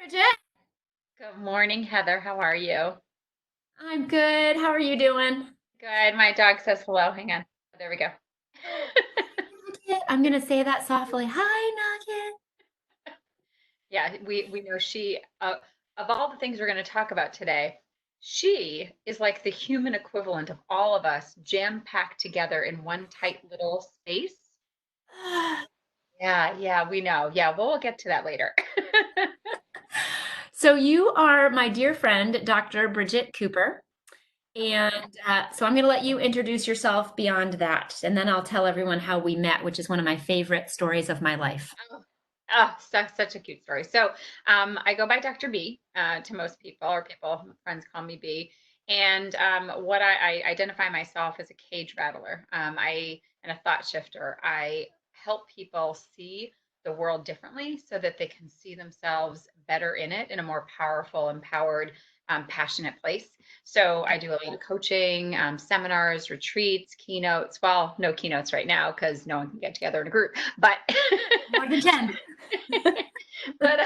Bridget, Good morning, Heather. How are you? I'm good. How are you doing? Good. My dog says hello. Hang on. There we go. Hi, Nugget. I'm gonna say that softly. Hi, Nugget. Yeah, we know she of all the things we're going to talk about today, she is like the human equivalent of all of us jam-packed together in one tight little space. Yeah, yeah, we know. Yeah, we'll get to that later. So you are my dear friend, Dr. Bridget Cooper, and so I'm going to let you introduce yourself beyond that, and then I'll tell everyone how we met, which is one of my favorite stories of my life. Oh, oh, such a cute story. So, I go by Dr. B to most people, or people, friends call me B. And what I identify myself as a cage rattler. And a thought shifter. I help people see the world differently so that they can see themselves better in it in a more powerful, empowered, passionate place. So I do a lot of coaching, seminars, retreats, keynotes. Well, no keynotes right now because no one can get together in a group, but More than 10. but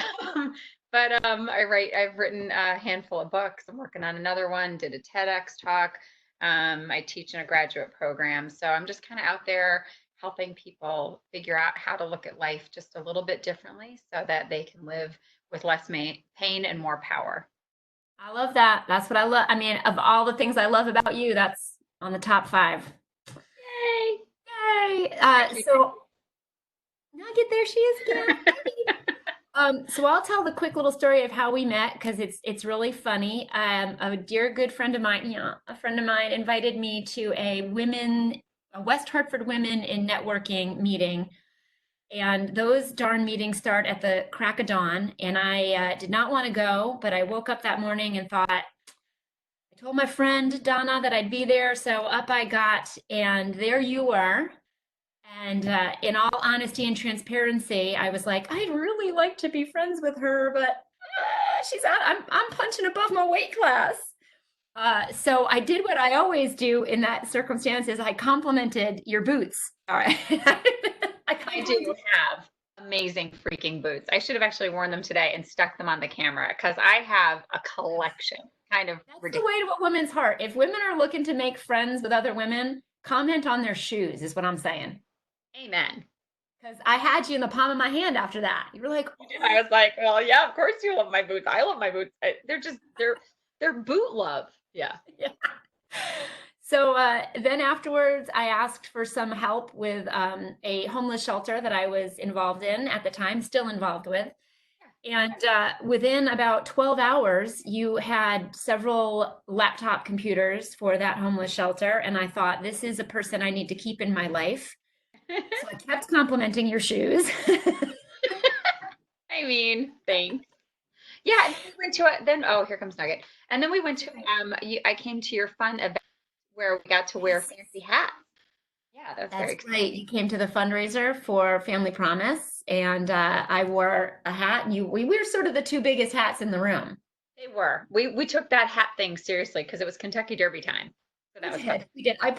I've written a handful of books. I'm working on another one, did a TEDx talk. I teach in a graduate program. So I'm just kind of out there helping people figure out how to look at life just a little bit differently so that they can live with less pain and more power. I love that. That's what I love. I mean, of all the things I love about you, that's on the top five. Yay! Yay! Actually, Nugget, there she is again. So I'll tell the quick little story of how we met because it's really funny. A dear good friend of mine, yeah, a friend of mine invited me to a West Hartford Women in Networking meeting, and those darn meetings start at the crack of dawn. And I did not want to go, but I woke up that morning and thought, I told my friend Donna that I'd be there, so up I got, and there you were. And in all honesty and transparency, I was like, I'd really like to be friends with her, but she's out. I'm punching above my weight class. So I did what I always do in that circumstance is I complimented your boots. All right. I I do complimented. have amazing freaking boots. I should have actually worn them today and stuck them on the camera because I have a collection. Kind of That's the ridiculous. way to a woman's heart. If women are looking to make friends with other women, comment on their shoes, is what I'm saying. Amen. Because I had you in the palm of my hand after that. You were like, I oh, was like, well, yeah, of course you love my boots. I love my boots. They're boot love. Yeah. yeah. So then afterwards, I asked for some help with a homeless shelter that I was involved in at the time, still involved with. And within about 12 hours, you had several laptop computers for that homeless shelter. And I thought, this is a person I need to keep in my life. So I kept complimenting your shoes. I mean, thanks. Yeah, and then we went to oh, here comes Nugget. And then we went to I came to your fun event where we got to wear Yes. fancy hats. Yeah, that's very That's exciting. right. You came to the fundraiser for Family Promise, and I wore a hat. And we were sort of the two biggest hats in the room. They were. We took that hat thing seriously because it was Kentucky Derby time. So We that was fun. did. We did. I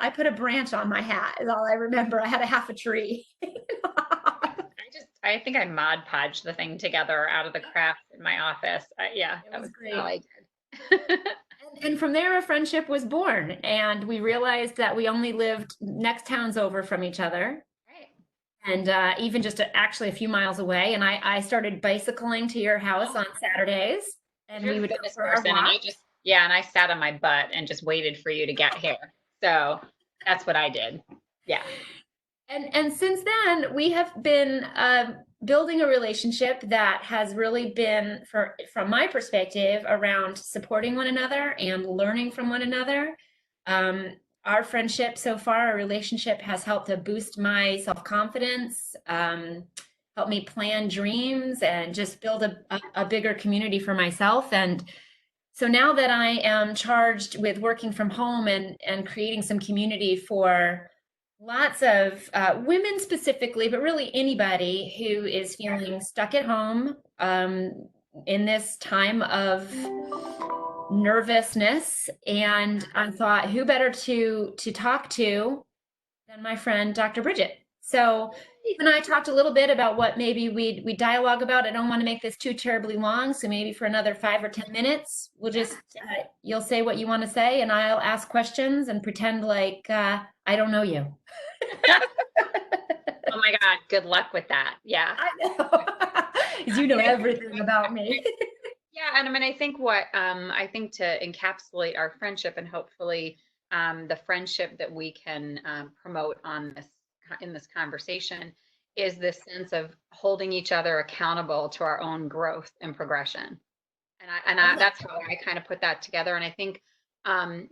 put a branch on my hat, is all I remember. I had a half a tree. I think I Mod Podged the thing together out of the craft in my office. Yeah, It that was was all great. I did. And from there, a friendship was born. And we realized that we only lived next towns over from each other. Right. And even just actually a few miles away. And I started bicycling to your house Oh, on Saturdays. 'cause And you're we the would go fitness for our person, and walk. yeah, and I sat on my butt and just waited for you to get here. So that's what I did. Yeah. And since then, we have been building a relationship that has really been, from my perspective, around supporting one another and learning from one another. Um, our friendship so far, our relationship has helped to boost my self-confidence, help me plan dreams, and just build a bigger community for myself. And so now that I am charged with working from home and creating some community for lots of women specifically, but really anybody who is feeling stuck at home in this time of nervousness. And I thought, who better to talk to than my friend Dr. Bridget? So Steve and I talked a little bit about what maybe we dialogue about. I don't want to make this too terribly long, so maybe for another 5 or 10 minutes, we'll Yeah. just you'll say what you want to say, and I'll ask questions and pretend like I don't know you. Oh my God, good luck with that. Yeah. I know, because you know And I think everything about me. yeah, and I mean, I think what I think to encapsulate our friendship and hopefully the friendship that we can promote on this in this conversation is this sense of holding each other accountable to our own growth and progression. And that's how I kind of put that together. And I think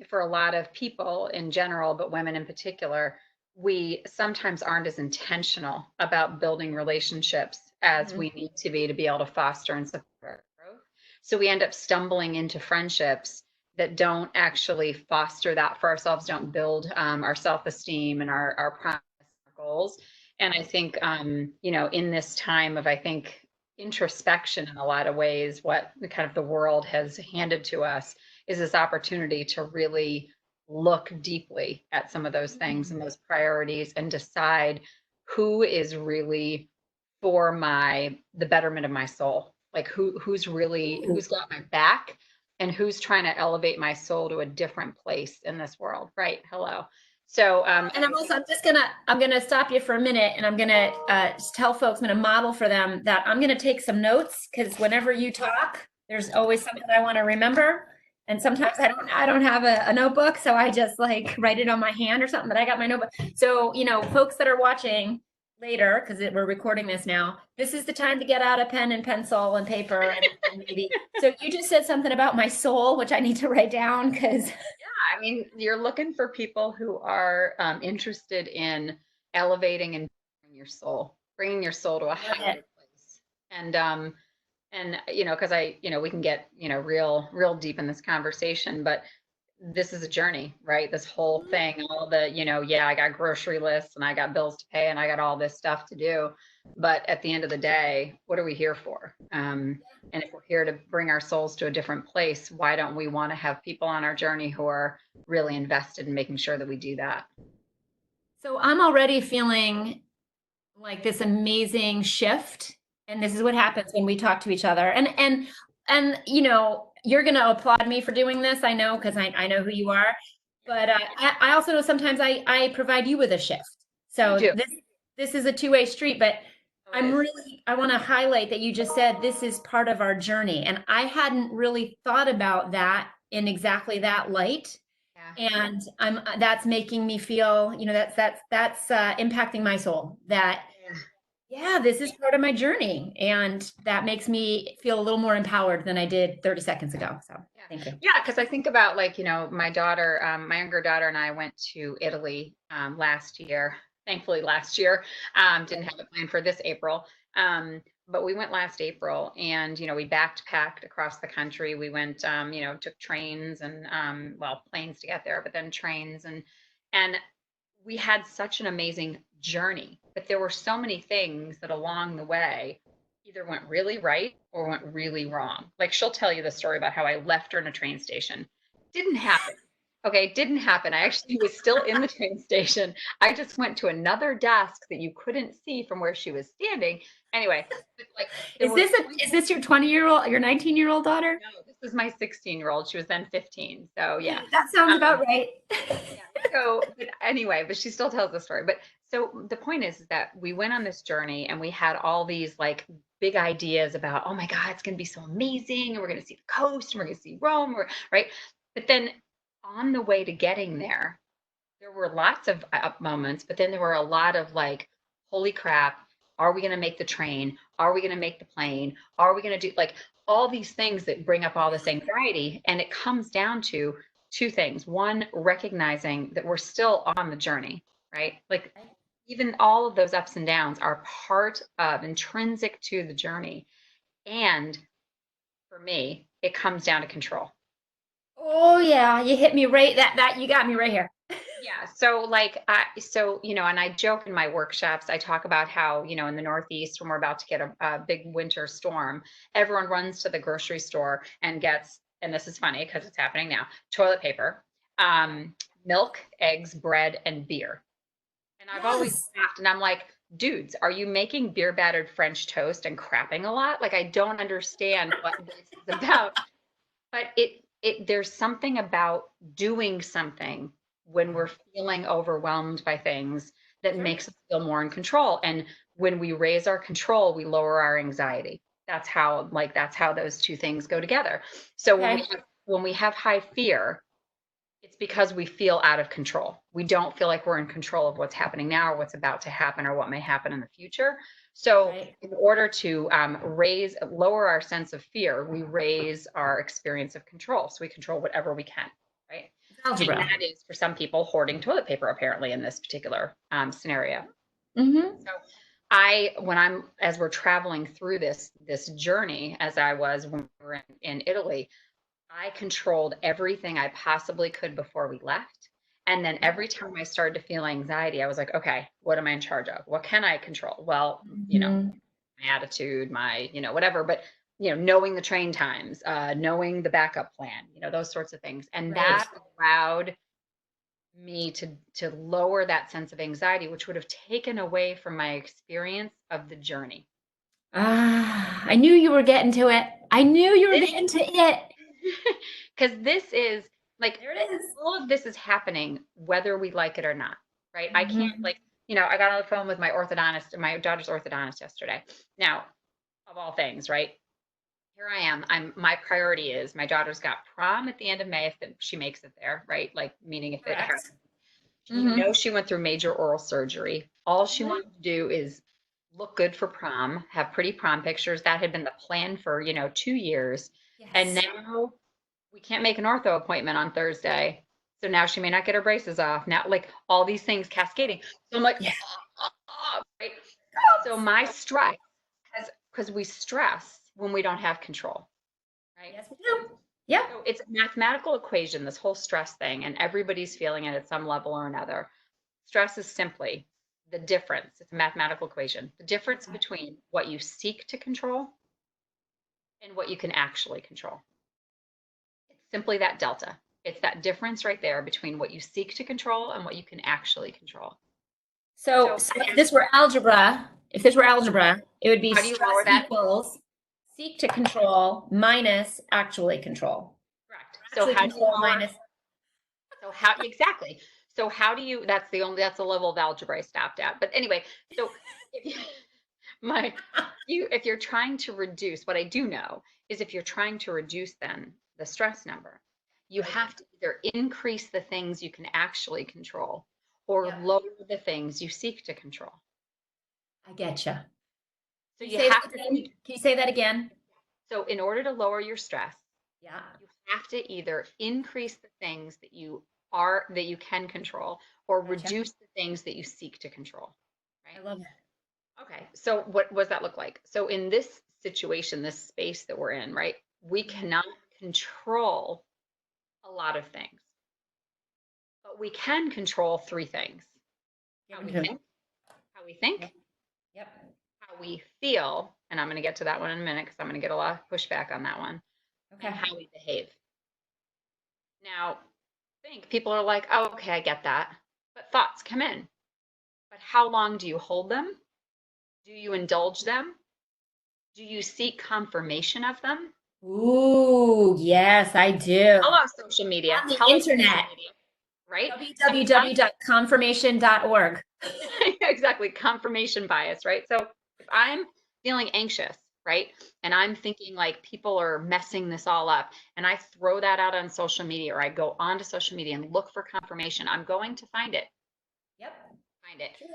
for a lot of people in general, but women in particular, we sometimes aren't as intentional about building relationships as Mhm. we need to be able to foster and support our growth. So we end up stumbling into friendships that don't actually foster that for ourselves, don't build our self-esteem and our promise, our goals. And I think, in this time of, I think, introspection in a lot of ways, what the kind of the world has handed to us is this opportunity to really look deeply at some of those things and those priorities and decide who is really for the betterment of my soul. Like who's got my back and who's trying to elevate my soul to a different place in this world. Right. Hello. So And I'm gonna stop you for a minute, and I'm gonna just tell folks, I'm gonna model for them that I'm gonna take some notes because whenever you talk, there's always something I want to remember. And sometimes I don't have a notebook, so I just like write it on my hand or something. But I got my notebook. So folks that are watching later, because we're recording this now, this is the time to get out a pen and pencil and paper and maybe. So you just said something about my soul, which I need to write down because. I mean, you're looking for people who are interested in elevating and bringing your soul to a Love higher it. place. And because we can get real deep in this conversation, but this is a journey, right? This whole thing, all the, yeah, I got grocery lists and I got bills to pay and I got all this stuff to do. But at the end of the day, what are we here for? And if we're here to bring our souls to a different place, why don't we want to have people on our journey who are really invested in making sure that we do that? So I'm already feeling like this amazing shift, and this is what happens when we talk to each other. And you're going to applaud me for doing this. I know because I know who you are. But I also know sometimes I provide you with a shift. You So do. this is a two-way street. But Oh, it is. I want to highlight that you just said this is part of our journey, and I hadn't really thought about that in exactly that light. Yeah. And that's making me feel, that's impacting my soul. That Yeah. yeah, this is part of my journey, and that makes me feel a little more empowered than I did 30 seconds ago. So Yeah. thank you. Yeah, because I think about like, my daughter, my younger daughter and I went to Italy last year. Thankfully last year. Didn't have it planned for this April. But we went last April and, we backpacked across the country. We went, took trains and planes to get there, but then trains and we had such an amazing journey, but there were so many things that along the way either went really right or went really wrong. Like she'll tell you the story about how I left her in a train station. Didn't happen. Okay, didn't happen. I actually was still in the train station. I just went to another desk that you couldn't see from where she was standing. Anyway, like there were Is this your 20-year-old, your 19-year-old daughter? no, this is my 16-year-old. She was then 15. So yeah. Okay, that sounds about Um, right. yeah. So, but anyway, but she still tells the story. But so the point is that we went on this journey and we had all these like big ideas about, oh my God, it's going to be so amazing. And we're going to see the coast and we're going to see Rome, right? But then on the way to getting there were lots of up moments, but then there were a lot of like, holy crap, are we going to make the train? Are we going to make the plane? Are we going to do like all these things that bring up all this anxiety? And it comes down to two things. One, recognizing that we're still on the journey, right? Like even all of those ups and downs are part of intrinsic to the journey. And for me, it comes down to control. Oh yeah, you hit me right. That you got me right here. Yeah. And I joke in my workshops, I talk about how, in the Northeast, when we're about to get a big winter storm, everyone runs to the grocery store and gets, and this is funny because it's happening now, toilet paper, milk, eggs, bread, and beer. And I've always Yes. laughed and I'm like, dudes, are you making beer battered French toast and crapping a lot? Like, I don't understand what this is about. But there's something about doing something when we're feeling overwhelmed by things that Sure. makes us feel more in control. And when we raise our control, we lower our anxiety. That's how those two things go together. So Okay. when we have high fear, it's because we feel out of control. We don't feel like we're in control of what's happening now or what's about to happen or what may happen in the future. So, Right. in order to lower our sense of fear, we raise our experience of control. So we control whatever we can, right? And Algebra. that is for some people hoarding toilet paper, apparently, in this particular scenario. Mm-hmm. So as we're traveling through this journey, as I was when we were in Italy, I controlled everything I possibly could before we left. And then every time I started to feel anxiety, I was like, okay, what am I in charge of? What can I control? Well, Mm-hmm. my attitude, whatever, but, knowing the train times, knowing the backup plan, those sorts of things. And Right. that allowed me to lower that sense of anxiety, which would have taken away from my experience of the journey. Ah, I knew you were getting to it. I knew you were This getting to it. because this is like There it is. all of this is happening whether we like it or not, right? I can't Mm-hmm. like, I got on the phone with my daughter's orthodontist yesterday. Now, of all things, right? Here I am. My priority is my daughter's got prom at the end of May if she makes it there, right? Like meaning if it happens. Correct. Mm-hmm. She went through major oral surgery. All she Mm-hmm. wanted to do is look good for prom, have pretty prom pictures. That had been the plan for, 2 years. And Yes. now we can't make an ortho appointment on Thursday. So now she may not get her braces off. Now, like all these things cascading. So I'm like, Yeah. right? So my stress, because we stress when we don't have control, right? Yes, we do. Yep. So it's a mathematical equation, this whole stress thing, and everybody's feeling it at some level or another. Stress is simply the difference. It's a mathematical equation. The difference Okay. between what you seek to control and what you can actually control. It's simply that delta. It's that difference right there between what you seek to control and what you can actually control. So, So, so if this were algebra, it would be how do you stress lower that? equals seek to control minus actually control. Correct. So, Actually how do you control lower? minus. So, how exactly? So, how do you? That's the level of algebra I stopped at. But anyway, so if you, my if you're trying to reduce, what I do know is if you're trying to reduce then the stress number, you Right. have to either increase the things you can actually control or Yep. lower the things you seek to control. I get you. So Can you you say have that to again? Can you say that again? so in order to lower your stress, Yeah. you have to either increase the things that you can control or Gotcha. reduce the things that you seek to control. I Right? love it. Okay. So what does that look like? So in this situation, this space that we're in, right? We Mhm. cannot control a lot of things, but we can control three things. Give How them we to me. think, how we think, Yep. Yep. how we feel, and I'm going to get to that one in a minute because I'm going to get a lot of pushback on that one, and Okay. how we behave. Now, think people are like, oh, okay, I get that. But thoughts come in. But how long do you hold them? Do you indulge them? Do you seek confirmation of them? Ooh, yes, I do. Hello, social media. On the Hello, social internet. media, right? And www.confirmation.org. exactly, confirmation bias, right? So if I'm feeling anxious, right, and I'm thinking like people are messing this all up, and I throw that out on social media or I go onto social media and look for confirmation, I'm going to find it. Yep. Find it. True.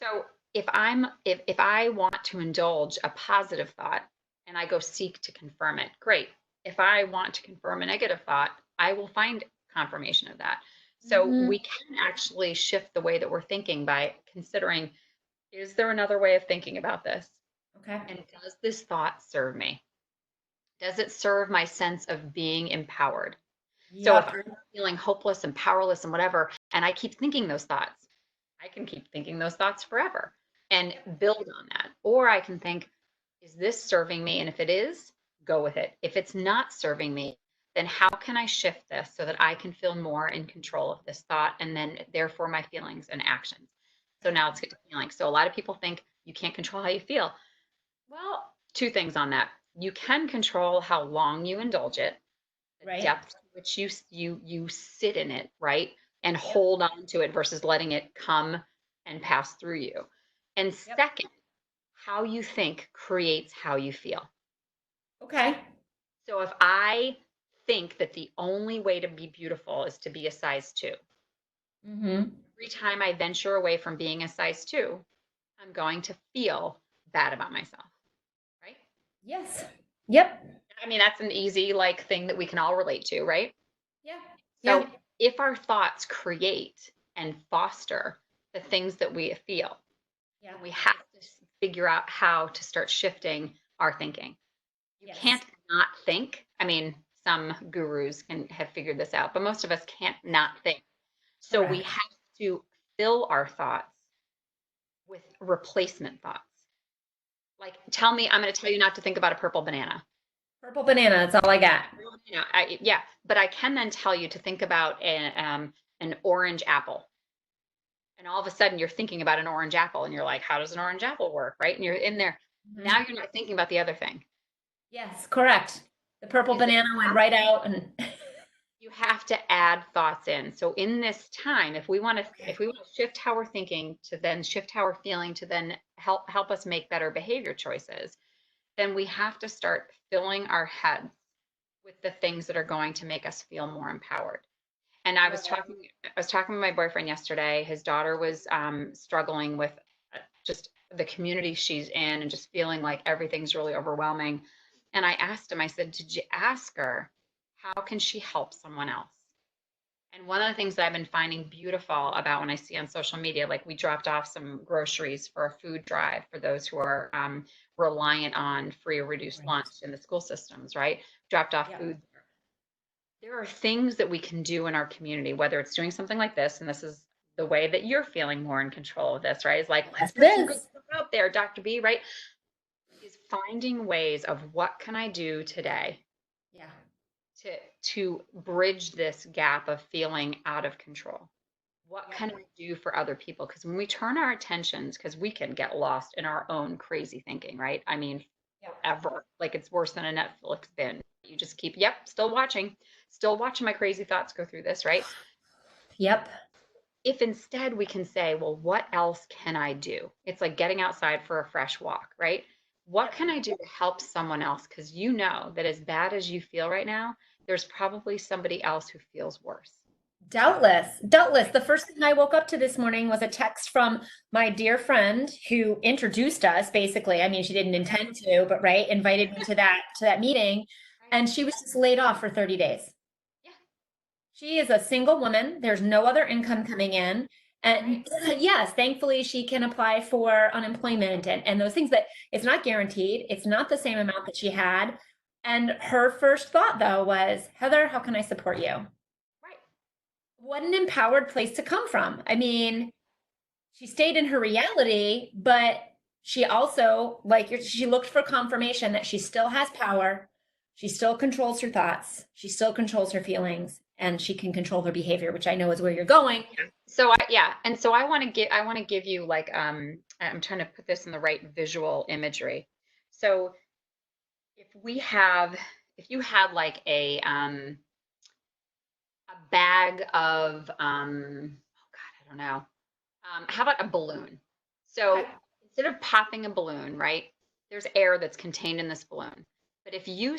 So if I want to indulge a positive thought and I go seek to confirm it, great. If I want to confirm a negative thought, I will find confirmation of that. So Hmm. we can actually shift the way that we're thinking by considering, is there another way of thinking about this? Okay. And does this thought serve me? Does it serve my sense of being empowered? So if Yep. I'm feeling hopeless and powerless and whatever, and I keep thinking those thoughts, I can keep thinking those thoughts forever and build on that. Or I can think, is this serving me? And if it is, go with it. If it's not serving me, then how can I shift this so that I can feel more in control of this thought and then therefore my feelings and actions? So now let's get to feeling. So a lot of people think you can't control how you feel. Well, two things on that. You can control how long you indulge it, the Right. depth to which you sit in it, right? And Yep. hold on to it versus letting it come and pass through you. And Yep. second, how you think creates how you feel. Okay. So if I think that the only way to be beautiful is to be a size 2, Mm-hmm. every time I venture away from being a size 2, I'm going to feel bad about myself, right? Yes. Yep. I mean, that's an easy like thing that we can all relate to, right? Yeah. So Yeah. if our thoughts create and foster the things that we feel, Yeah. then we have to figure out how to start shifting our thinking. You Yes. can't not think. I mean, some gurus can have figured this out, but most of us can't not think. So we Correct. have to fill our thoughts with replacement thoughts. Like, tell me, I'm going to tell you not to think about a purple banana. Purple banana, that's all I got. Yeah, but I can then tell you to think about an orange apple. And all of a sudden you're thinking about an orange apple and you're like, how does an orange apple work? Right. And you're in there. Now Mhm. you're not thinking about the other thing. Yes, correct. The purple Is that banana went right out and you have to add thoughts in. So in this time, if okay. we want to shift how we're thinking to then shift how we're feeling to then help us make better behavior choices, then we have to start filling our heads with the things that are going to make us feel more empowered. And Love it. I was talking with my boyfriend yesterday. His daughter was struggling with just the community she's in and just feeling like everything's really overwhelming. And I asked him, I said, did you ask her how can she help someone else? And one of the things that I've been finding beautiful about when I see on social media, like we dropped off some groceries for a food drive for those who are reliant on free or reduced Right. lunch in the school systems, right? Dropped off Yep. food. There are things that we can do in our community, whether it's doing something like this, and this is the way that you're feeling more in control of this, right? It's like, Yes, let's it put some good is. stuff out there, Dr. B, right? Is finding ways of what can I do today Yeah. to bridge this gap of feeling out of control. What Yep. can I do for other people? Because when we turn our attentions, because we can get lost in our own crazy thinking, right? I mean, Yep. forever. Like it's worse than a Netflix binge. You just keep, yep, still watching my crazy thoughts go through this, right? Yep. If instead we can say, well, what else can I do? It's like getting outside for a fresh walk, right? What Yep. can I do to help someone else? Because you know that as bad as you feel right now, there's probably somebody else who feels worse. Doubtless. Doubtless. Right? The first thing I woke up to this morning was a text from my dear friend who introduced us, basically. I mean, she didn't intend to, but right, invited me to that meeting. Right. And she was just laid off for 30 days. Yeah. She is a single woman. There's no other income coming in. Right. And yes, thankfully she can apply for unemployment and those things, but it's not guaranteed. It's not the same amount that she had. And her first thought though was, Heather, how can I support you? Right. What an empowered place to come from. I mean, she stayed in her reality, but she also, like, she looked for confirmation that she still has power. She still controls her thoughts. She still controls her feelings, and she can control her behavior, which I know is where you're going. Yeah. So and so I want to give you like I'm trying to put this in the right visual imagery. So if we have if you had like a bag of oh God, I don't know. How about a balloon? Okay. So instead of popping a balloon, right, there's air that's contained in this balloon. But if you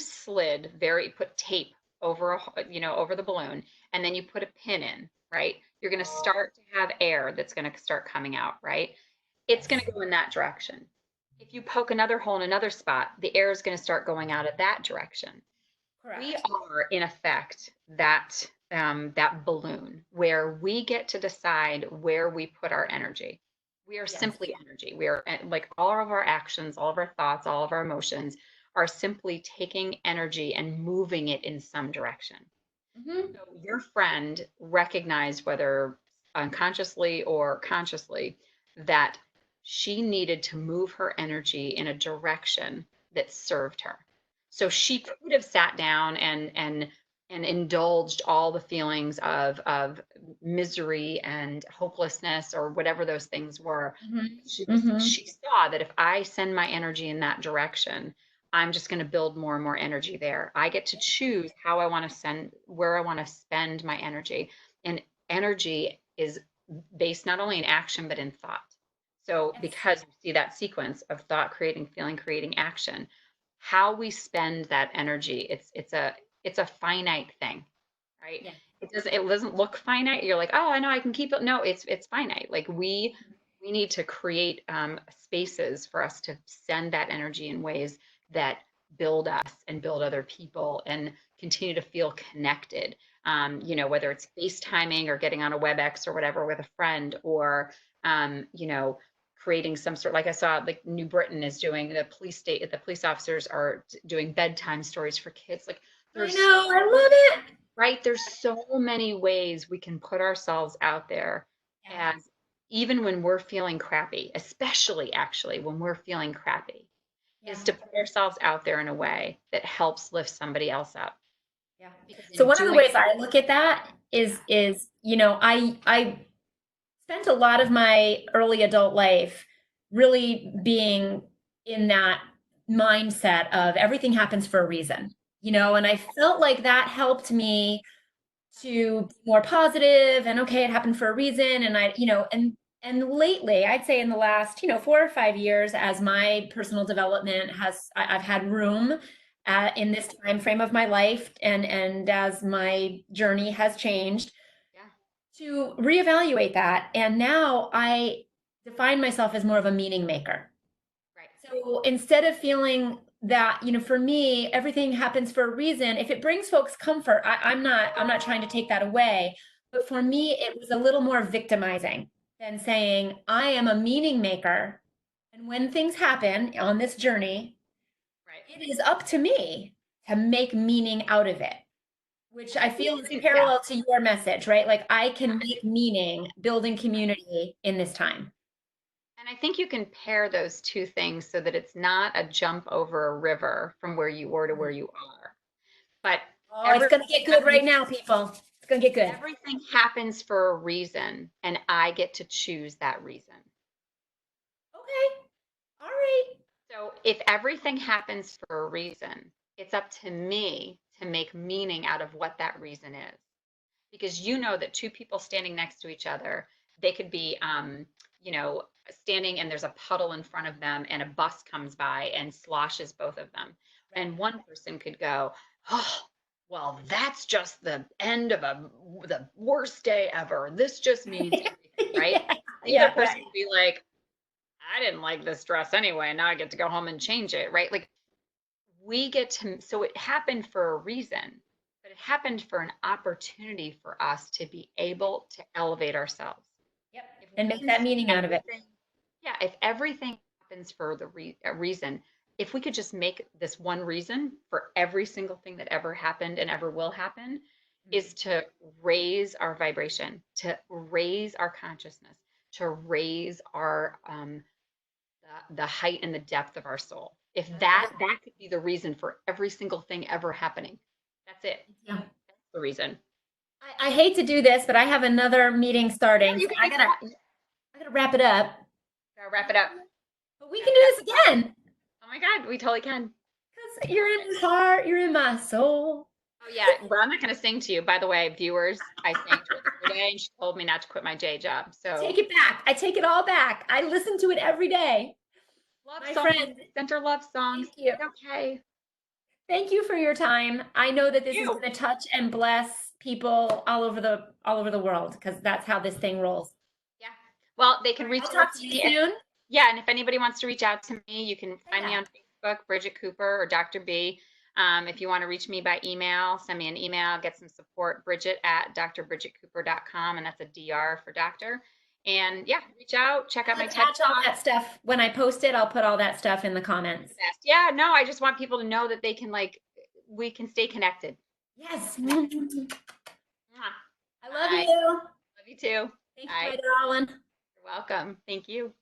put tape over over the balloon, and then you put a pin in, right, you're going to start to have air that's going to start coming out, right? It's going Yes. to go in that direction. If you poke another hole in another spot, the air is going to start going out of that direction. We Correct. are, in effect, that balloon where we get to decide where we put our energy. We are Yes. simply energy. We are like all of our actions, all of our thoughts, all of our emotions are simply taking energy and moving it in some direction. Hmm. So your friend recognized, whether unconsciously or consciously, that she needed to move her energy in a direction that served her. So she could have sat down and indulged all the feelings of misery and hopelessness or whatever those things were. Mhm. She Mhm. saw that if I send my energy in that direction, I'm just going to build more and more energy there. I get to choose how I want to send, where I want to spend my energy. And energy is based not only in action but in thought. So Yes. because you see that sequence of thought creating, feeling creating action, how we spend that energy, it's a finite thing, right? Yeah. It doesn't look finite. You're like, oh, I know I can keep it. No, it's finite. Like we need to create spaces for us to send that energy in ways that build us and build other people and continue to feel connected. Whether it's FaceTiming or getting on a WebEx or whatever with a friend, or um, you know, creating some sort, like I saw like New Britain is doing, the police officers are doing bedtime stories for kids. Like I there's know. I love it. right, there's so many ways we can put ourselves out there, Yeah. as even when we're feeling crappy, especially actually when we're feeling crappy, Yeah. is to put ourselves out there in a way that helps lift somebody else up. Yeah. Because So in one of the doing ways I look at that is, I spent a lot of my early adult life really being in that mindset of everything happens for a reason, and I felt like that helped me to be more positive and okay, it happened for a reason. And and lately, I'd say in the last, 4 or 5 years, as my personal development I've had room in this time frame of my life, and as my journey has changed, yeah, to reevaluate that. And now I define myself as more of a meaning maker. right. So instead of feeling that, for me, everything happens for a reason, if it brings folks comfort, I'm not trying to take that away. But for me, it was a little more victimizing than saying, I am a meaning maker. And when things happen on this journey, Right. it is up to me to make meaning out of it, which And I I think feel you is can, yeah, parallel to your message, right? Like I yeah. can make meaning building community in this time. And I think you can pair those two things so that it's not a jump over a river from where you were to where you are. But Oh, it's everything going to get good right happens, now, people. It's going to get good. everything happens for a reason, and I get to choose that reason. Okay. All right. So if everything happens for a reason, it's up to me to make meaning out of what that reason is. Because you know that two people standing next to each other, they could be, standing and there's a puddle in front of them and a bus comes by and sloshes both of them. Right. And one person could go, oh, well, that's just the end of the worst day ever. This just means everything, right? Yeah. The other Yeah. person Right. would be like, I didn't like this dress anyway. Now I get to go home and change it, right? Like we get to, so it happened for a reason, but it happened for an opportunity for us to be able to elevate ourselves. Yep. If And we make can that see meaning out of it. everything, yeah, if everything happens for a reason, if we could just make this one reason for every single thing that ever happened and ever will happen, is to raise our vibration, to raise our consciousness, to raise our the height and the depth of our soul. If I love that could be the reason for every single thing ever happening, that's it. it. Yeah. That's the reason. I hate to do this, but I have another meeting No, starting, you so can I you gotta can I gotta wrap it up. gotta wrap it up. But we Wrap can it do up. this again Oh my God, we totally can. because I you're love in it. my heart, you're in my soul. Oh yeah. Well, I'm not gonna sing to you. By the way, viewers, I sang to her the other day and she told me not to quit my day job. I take So it back. I take it all back. I listen to it every day. love My songs, friend, center love songs. thank you. It's okay. Thank you for your time. I know that this is You. going to touch and bless people all over the world because that's how this thing rolls. Yeah. Well, they All can right, reach I'll out talk to to you me if soon. yeah, and if anybody wants to reach out to me, you can find me Yeah. on Facebook, Bridget Cooper or Dr. B. If you want to reach me by email, send me an email, get some support, Bridget at drbridgetcooper.com, and that's a DR for doctor. And yeah, reach out, check out I'll my TED attach all Talk. that stuff when I post it. I'll put all that stuff in the comments. The best. Yeah, no, I just want people to know that they can we can stay connected. Yes. Connected. I Mwah. love Bye. you. Love you too. Thank you, Bye. my darling. You're welcome. Thank you.